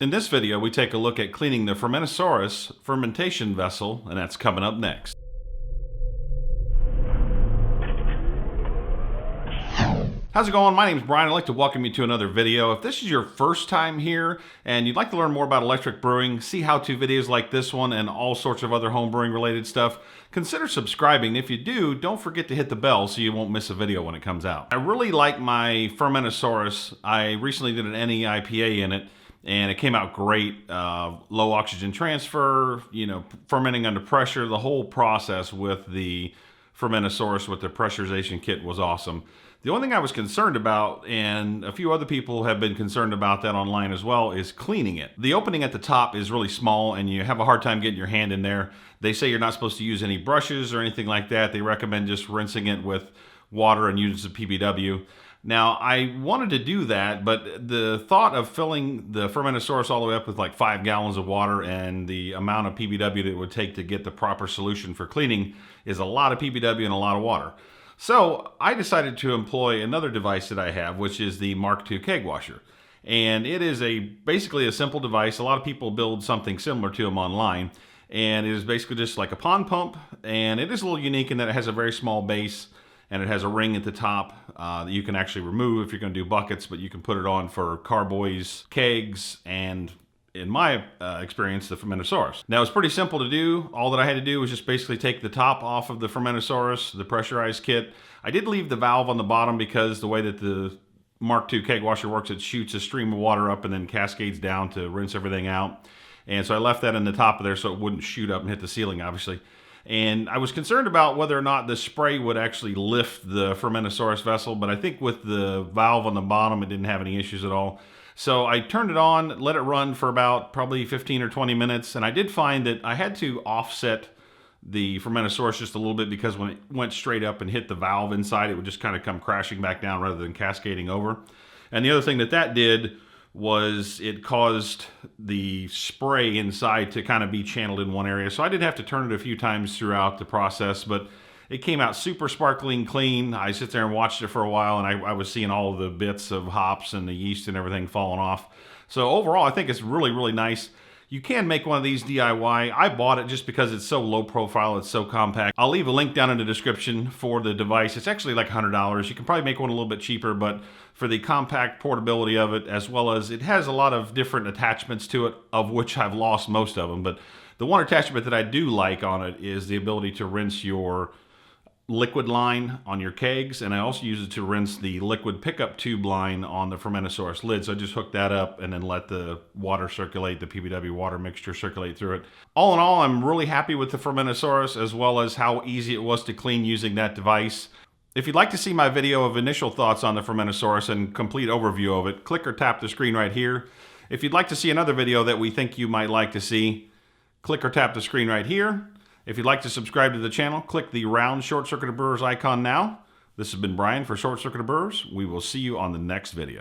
In this video, we take a look at cleaning the Fermentasaurus Fermentation Vessel, and that's coming up next. How's it going? My name's Brian. I'd like to welcome you to another video. If this is your first time here and you'd like to learn more about electric brewing, see how-to videos like this one and all sorts of other home brewing related stuff, consider subscribing. If you do, don't forget to hit the bell so you won't miss a video when it comes out. I really like my Fermentasaurus. I recently did an NE IPA in it, and it came out great. Low oxygen transfer, fermenting under pressure. The whole process with the Fermentasaurus with the pressurization kit was awesome. The only thing I was concerned about, and a few other people have been concerned about that online as well, is cleaning it. The opening at the top is really small and you have a hard time getting your hand in there. They say you're not supposed to use any brushes or anything like that. They recommend just rinsing it with water and using some PBW. Now, I wanted to do that, but the thought of filling the Fermentasaurus all the way up with like 5 gallons of water and the amount of PBW that it would take to get the proper solution for cleaning is a lot of PBW and a lot of water. So I decided to employ another device that I have, which is the Mark II keg washer. And it is basically a simple device. A lot of people build something similar to them online. And it is basically just like a pond pump. And it is a little unique in that it has a very small base and it has a ring at the top that you can actually remove if you're going to do buckets, but you can put it on for carboys, kegs, and in my experience, the Fermentasaurus. Now, it's pretty simple to do. All that I had to do was just basically take the top off of the Fermentasaurus, the pressurized kit. I did leave the valve on the bottom because the way that the Mark II keg washer works, it shoots a stream of water up and then cascades down to rinse everything out. And so I left that in the top of there so it wouldn't shoot up and hit the ceiling, obviously. And I was concerned about whether or not the spray would actually lift the Fermentasaurus vessel, but I think with the valve on the bottom, it didn't have any issues at all. So I turned it on, let it run for about probably 15 or 20 minutes, and I did find that I had to offset the Fermentasaurus just a little bit because when it went straight up and hit the valve inside, it would just kind of come crashing back down rather than cascading over. And the other thing that did was it caused the spray inside to kind of be channeled in one area. So I did have to turn it a few times throughout the process, but it came out super sparkling clean. I sit there and watched it for a while, and I was seeing all of the bits of hops and the yeast and everything falling off. So overall, I think it's really, really nice. You can make one of these DIY. I bought it just because it's so low profile, it's so compact. I'll leave a link down in the description for the device. It's actually like $100. You can probably make one a little bit cheaper, but for the compact portability of it, as well as it has a lot of different attachments to it, of which I've lost most of them. But the one attachment that I do like on it is the ability to rinse your liquid line on your kegs, and I also use it to rinse the liquid pickup tube line on the Fermentasaurus lid. So I just hook that up and then let the water circulate, the PBW water mixture circulate through it. All in all, I'm really happy with the Fermentasaurus as well as how easy it was to clean using that device. If you'd like to see my video of initial thoughts on the Fermentasaurus and complete overview of it, click or tap the screen right here. If you'd like to see another video that we think you might like to see, click or tap the screen right here. If you'd like to subscribe to the channel, click the round Short Circuited Brewers icon now. This has been Brian for Short Circuited Brewers. We will see you on the next video.